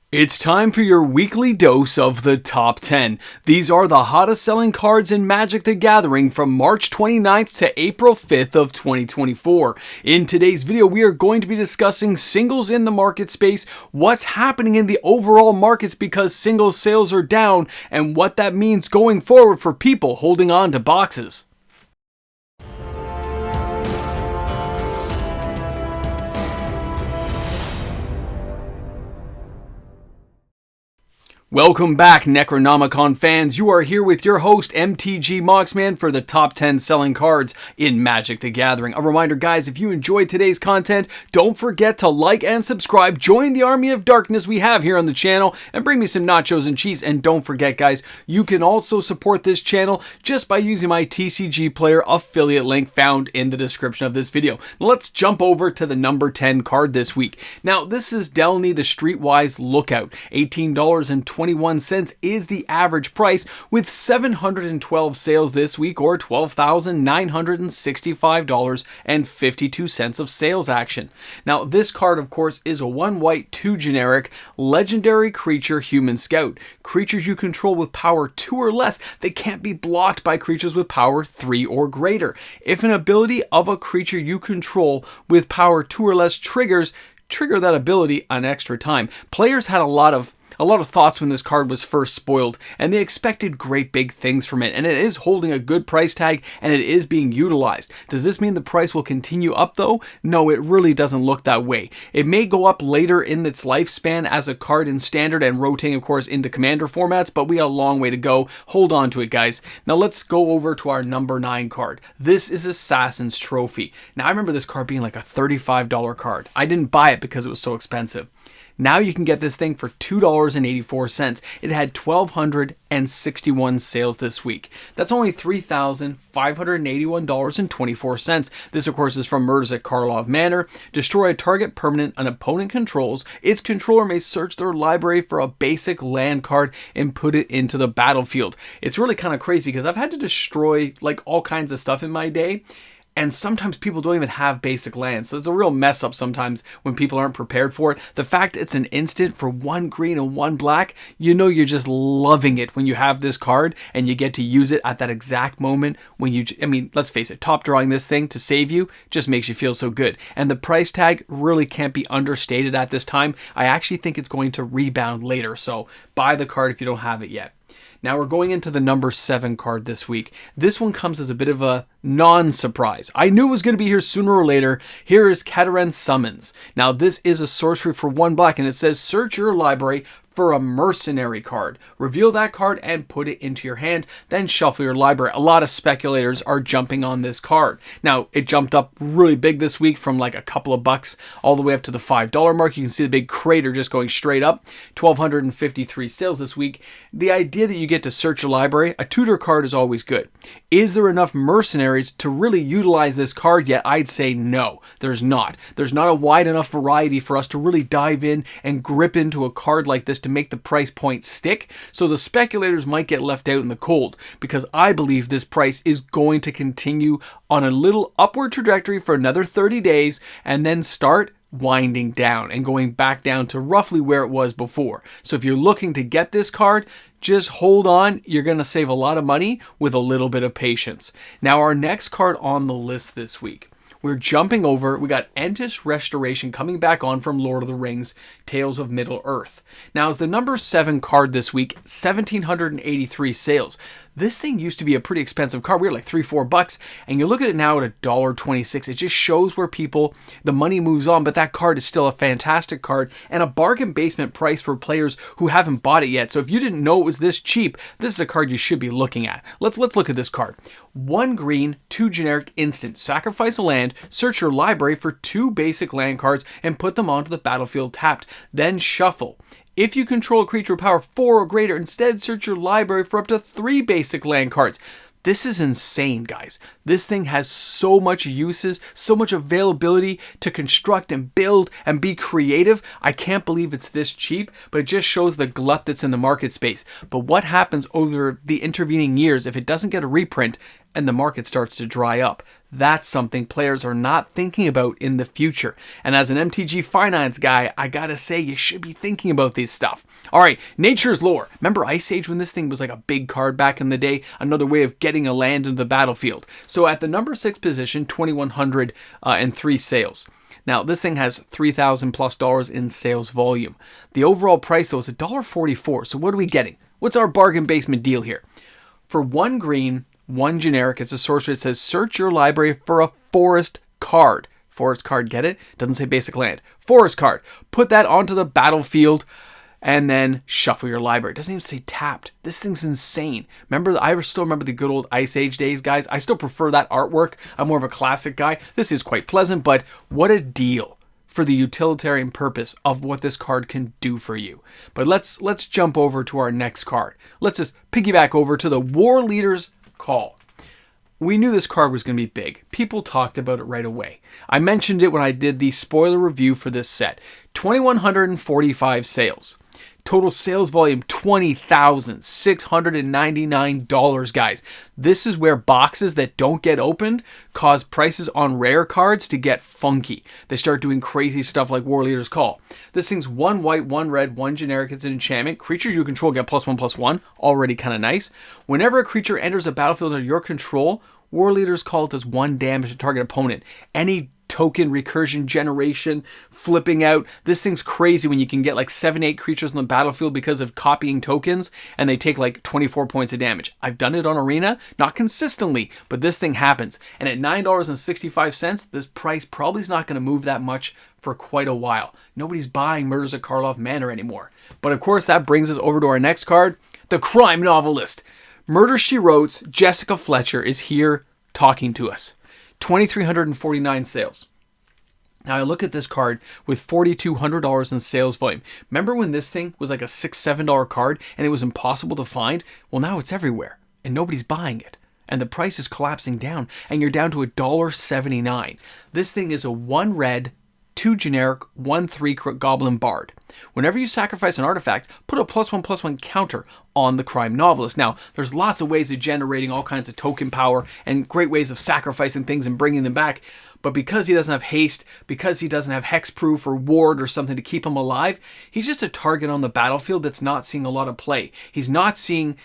It's time for your weekly dose of the top 10. These are the hottest selling cards in Magic the Gathering from March 29th to April 5th of 2024. In today's video, we are going to be discussing singles in the market space, what's happening in the overall markets because singles sales are down, and what that means going forward for people holding on to boxes. Welcome back, Necronomicon fans. You are here with your host, MTG Moxman, for the top 10 selling cards in Magic the Gathering. A reminder, guys, if you enjoyed today's content, don't forget to like and subscribe. Join the army of darkness we have here on the channel, and bring me some nachos and cheese. And don't forget, guys, you can also support this channel just by using my TCG Player affiliate link found in the description of this video. Now, let's jump over to the number 10 card this week. Now, this is Delany the Streetwise Lookout. $18.21 is the average price, with 712 sales this week, or $12,965.52 of sales action. Now, this card, of course, is a 1 white, 2 generic, legendary creature human scout. Creatures you control with power 2 or less, they can't be blocked by creatures with power 3 or greater. If an ability of a creature you control with power 2 or less trigger that ability an extra time. Players had a lot of thoughts when this card was first spoiled, and they expected great big things from it, and it is holding a good price tag, and it is being utilized. Does this mean the price will continue up though? No, it really doesn't look that way. It may go up later in its lifespan as a card in standard and rotating, of course, into commander formats, but we got a long way to go. Hold on to it, guys. Now let's go over to our number 9 card. This is Assassin's Trophy. Now, I remember this card being like a $35 card. I didn't buy it because it was so expensive. Now you can get this thing for $2.84. It had 1,261 sales this week. That's only $3,581.24. This, of course, is from Murders at Karlov Manor. Destroy a target permanent an opponent controls. Its controller may search their library for a basic land card and put it into the battlefield. It's really kind of crazy because I've had to destroy like all kinds of stuff in my day. And sometimes people don't even have basic lands. So it's a real mess up sometimes when people aren't prepared for it. The fact it's an instant for 1 green and 1 black, you know you're just loving it when you have this card and you get to use it at that exact moment when you, I mean, let's face it, top drawing this thing to save you just makes you feel so good. And the price tag really can't be understated at this time. I actually think it's going to rebound later. So buy the card if you don't have it yet. Now we're going into the number 7 card this week. This one comes as a bit of a non-surprise. I knew it was going to be here sooner or later. Here is Karan Summons. Now this is a sorcery for 1 black, and it says search your library for a mercenary card. Reveal that card and put it into your hand, then shuffle your library. A lot of speculators are jumping on this card. Now, it jumped up really big this week from like a couple of bucks all the way up to the $5 mark. You can see the big crater just going straight up. 1,253 sales this week. The idea that you get to search your library, a tutor card is always good. Is there enough mercenaries to really utilize this card yet? I'd say no, there's not. There's not a wide enough variety for us to really dive in and grip into a card like this to make the price point stick. So the speculators might get left out in the cold, because I believe this price is going to continue on a little upward trajectory for another 30 days and then start winding down and going back down to roughly where it was before. So if you're looking to get this card, just hold on. You're going to save a lot of money with a little bit of patience. Now, our next card on the list this week, we're jumping over. We got Entis Restoration coming back on from Lord of the Rings, Tales of Middle-earth. Now, as the number 7 card this week, 1,783 sales. This thing used to be a pretty expensive card. We were like $3-4, and you look at it now at $1.26. It just shows where the money moves on, but that card is still a fantastic card and a bargain basement price for players who haven't bought it yet. So if you didn't know it was this cheap, this is a card you should be looking at. Let's look at this card. 1 green, 2 generic, instant. Sacrifice a land, search your library for 2 basic land cards, and put them onto the battlefield tapped. Then shuffle. If you control a creature with power 4 or greater, instead search your library for up to 3 basic land cards. This is insane, guys. This thing has so much uses, so much availability to construct and build and be creative. I can't believe it's this cheap, but it just shows the glut that's in the market space. But what happens over the intervening years if it doesn't get a reprint and the market starts to dry up? That's something players are not thinking about in the future. And as an MTG finance guy, I gotta say, you should be thinking about this stuff. All right, Nature's Lore. Remember Ice Age when this thing was like a big card back in the day? Another way of getting a land into the battlefield. So at the number 6 position, 2,103 sales. Now, this thing has $3,000+ in sales volume. The overall price, though, is $1.44. So what are we getting? What's our bargain basement deal here? For 1 green, 1 generic, it's a sorcery that says search your library for a forest card. Forest card, get it? Doesn't say basic land. Forest card. Put that onto the battlefield and then shuffle your library. It doesn't even say tapped. This thing's insane. I still remember the good old Ice Age days, guys. I still prefer that artwork. I'm more of a classic guy. This is quite pleasant, but what a deal for the utilitarian purpose of what this card can do for you. But let's jump over to our next card. Let's just piggyback over to the War Leader's Call. We knew this card was going to be big. People talked about it right away. I mentioned it when I did the spoiler review for this set. 2,145 sales. Total sales volume, $20,699, guys. This is where boxes that don't get opened cause prices on rare cards to get funky. They start doing crazy stuff like War Leader's Call. This thing's 1 white, 1 red, 1 generic. It's an enchantment. Creatures you control get +1/+1. Already kind of nice. Whenever a creature enters a battlefield under your control, War Leader's Call does 1 damage to target opponent. Any token recursion generation, flipping out. This thing's crazy when you can get like 7-8 creatures on the battlefield because of copying tokens and they take like 24 points of damage. I've done it on Arena, not consistently, but this thing happens. And at $9.65, this price probably is not going to move that much for quite a while. Nobody's buying Murders at Karlov Manor anymore. But of course, that brings us over to our next card, the Crime Novelist. Murder, She Wrote's Jessica Fletcher is here talking to us. 2,349 sales. Now I look at this card with $4,200 in sales volume. Remember when this thing was like a $6, $7 card and it was impossible to find? Well, now it's everywhere and nobody's buying it. And the price is collapsing down and you're down to $1.79. This thing is a 1 red, 2 generic, 1/3 Goblin Bard. Whenever you sacrifice an artifact, put a +1/+1 counter on the Crime Novelist. Now, there's lots of ways of generating all kinds of token power and great ways of sacrificing things and bringing them back. But because he doesn't have haste, because he doesn't have hexproof or ward or something to keep him alive, he's just a target on the battlefield that's not seeing a lot of play. He's not seeing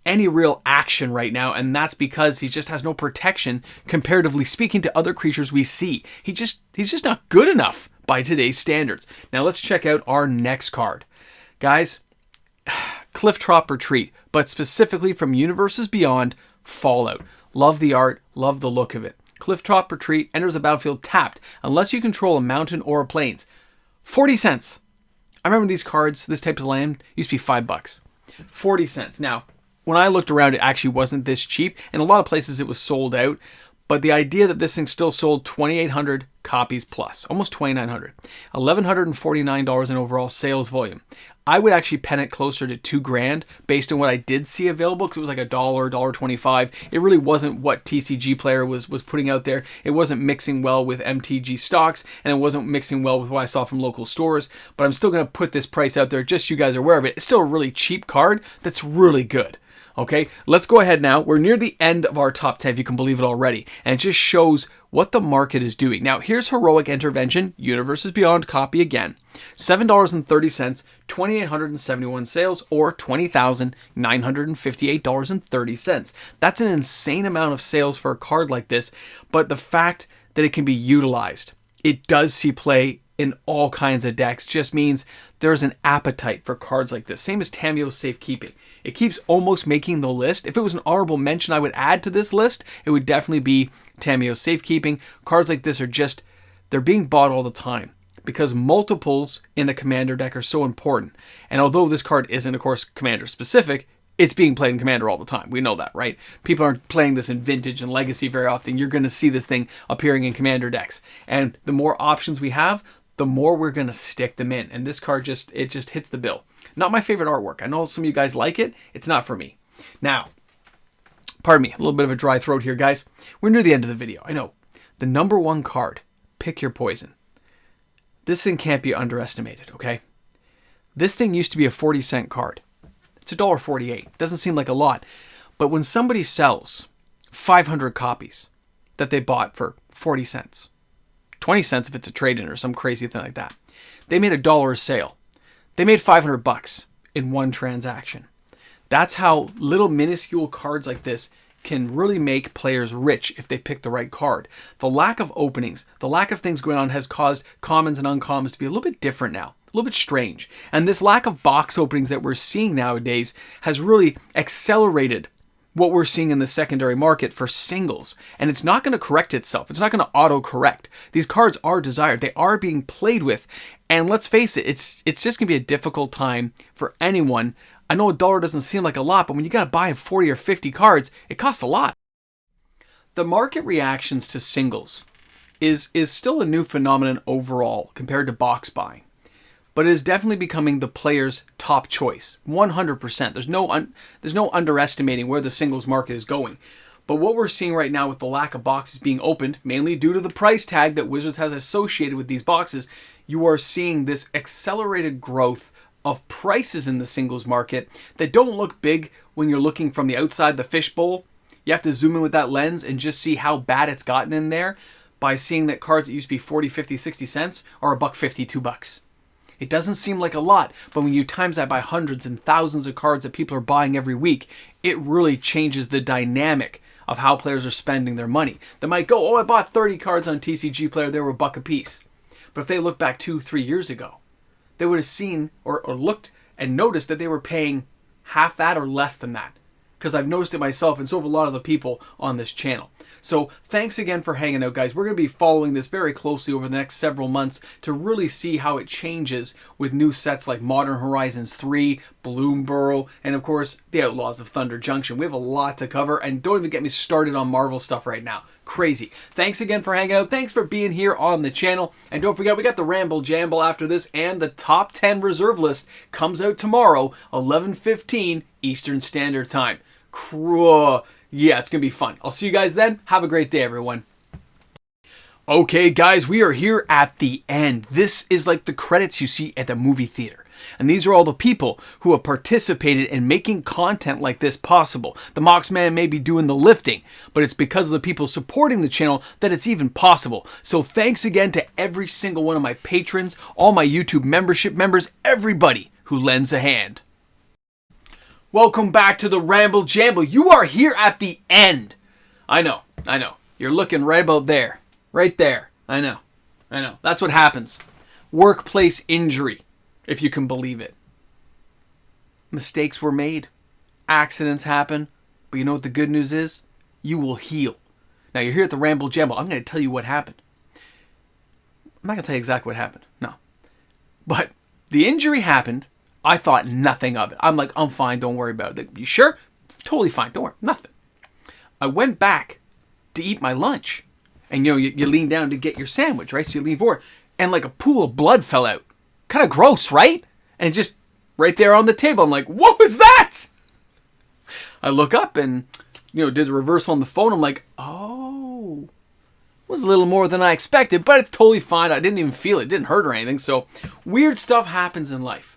any real action right now, and that's because he just has no protection comparatively speaking to other creatures we see. He's just not good enough by today's standards. Now let's check out our next card. Guys, Clifftrop Retreat, but specifically from Universes Beyond, Fallout. Love the art, love the look of it. Clifftrop Retreat enters the battlefield tapped unless you control a mountain or a plains. 40 cents. I remember these cards, this type of land, used to be $5. 40 cents. Now, when I looked around, it actually wasn't this cheap. In a lot of places, it was sold out. But the idea that this thing still sold 2,800 copies plus, almost 2,900, $1,149 in overall sales volume. I would actually pen it closer to $2,000 based on what I did see available, because it was like $1, $1.25. It really wasn't what TCG Player was putting out there. It wasn't mixing well with MTG stocks, and it wasn't mixing well with what I saw from local stores. But I'm still going to put this price out there just so you guys are aware of it. It's still a really cheap card that's really good. Okay, let's go ahead now. We're near the end of our top 10, if you can believe it already. And it just shows what the market is doing. Now, here's Heroic Intervention, Universes Beyond copy again. $7.30, 2,871 sales, or $20,958.30. That's an insane amount of sales for a card like this, but the fact that it can be utilized, it does see play in all kinds of decks, just means there's an appetite for cards like this. Same as Tamiyo's Safekeeping. It keeps almost making the list. If it was an honorable mention I would add to this list, it would definitely be Tamiyo's Safekeeping. Cards like this are just, they're being bought all the time because multiples in a commander deck are so important. And although this card isn't, of course, commander specific, it's being played in commander all the time. We know that, right? People aren't playing this in vintage and legacy very often. You're going to see this thing appearing in commander decks. And the more options we have, the more we're going to stick them in. And this card just hits the bill. Not my favorite artwork. I know some of you guys like it. It's not for me. Now, pardon me, a little bit of a dry throat here, guys. We're near the end of the video. I know. The number 1 card, pick your poison. This thing can't be underestimated, okay? This thing used to be a 40-cent card. It's $1.48. Doesn't seem like a lot. But when somebody sells 500 copies, that they bought for 40 cents. 20 cents if it's a trade-in or some crazy thing like that. They made $1 a sale. They made $500 in one transaction. That's how little minuscule cards like this can really make players rich if they pick the right card. The lack of openings, the lack of things going on has caused commons and uncommons to be a little bit different now, a little bit strange. And this lack of box openings that we're seeing nowadays has really accelerated what we're seeing in the secondary market for singles. And it's not going to correct itself. It's not going to auto-correct. These cards are desired. They are being played with. And let's face it, it's just going to be a difficult time for anyone. I know $1 doesn't seem like a lot, but when you got to buy 40 or 50 cards, it costs a lot. The market reactions to singles is still a new phenomenon overall compared to box buying. But it is definitely becoming the player's top choice. 100%. There's no underestimating where the singles market is going. But what we're seeing right now with the lack of boxes being opened, mainly due to the price tag that Wizards has associated with these boxes, you are seeing this accelerated growth of prices in the singles market that don't look big when you're looking from the outside the fishbowl. You have to zoom in with that lens and just see how bad it's gotten in there by seeing that cards that used to be 40, 50, 60 cents are $1.50, $2. It doesn't seem like a lot, but when you times that by hundreds and thousands of cards that people are buying every week, it really changes the dynamic of how players are spending their money. They might go, oh, I bought 30 cards on TCG Player, they were $1 a piece. But if they look back 2-3 years ago, they would have seen or looked and noticed that they were paying half that or less than that. Because I've noticed it myself, and so have a lot of the people on this channel. So thanks again for hanging out, guys. We're going to be following this very closely over the next several months to really see how it changes with new sets like Modern Horizons 3, Bloomburrow, and of course, the Outlaws of Thunder Junction. We have a lot to cover, and don't even get me started on Marvel stuff right now. Crazy. Thanks again for hanging out. Thanks for being here on the channel. And don't forget, we got the Ramble Jamble after this, and the top 10 reserve list comes out tomorrow, 11:15 Eastern Standard Time. Yeah, it's going to be fun. I'll see you guys then. Have a great day, everyone. Okay, guys, we are here at the end. This is like the credits you see at the movie theater. And these are all the people who have participated in making content like this possible. The Moxman may be doing the lifting, but it's because of the people supporting the channel that it's even possible. So thanks again to every single one of my patrons, all my YouTube membership members, everybody who lends a hand. Welcome back to the Ramble Jamble. You are here at the end. I know. You're looking right about there. Right there. I know. That's what happens. Workplace injury, if you can believe it. Mistakes were made. Accidents happen. But you know what the good news is? You will heal. Now, you're here at the Ramble Jamble. I'm going to tell you what happened. I'm not going to tell you exactly what happened. No. But the injury happened. I thought nothing of it. I'm like, I'm fine. Don't worry about it. You sure? Totally fine. Don't worry. Nothing. I went back to eat my lunch. And, you lean down to get your sandwich, right? So you lean forward. And like a pool of blood fell out. Kind of gross, right? And just right there on the table. I'm like, what was that? I look up and, did the reversal on the phone. I'm like, oh. It was a little more than I expected. But it's totally fine. I didn't even feel it. It didn't hurt or anything. So weird stuff happens in life.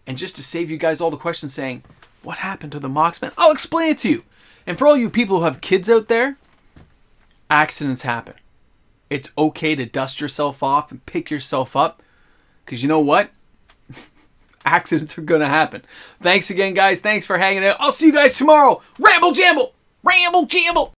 And just to save you guys all the questions saying, what happened to the Moxman? I'll explain it to you. And for all you people who have kids out there, accidents happen. It's okay to dust yourself off and pick yourself up. Because you know what? Accidents are going to happen. Thanks again, guys. Thanks for hanging out. I'll see you guys tomorrow. Ramble Jamble! Ramble Jamble!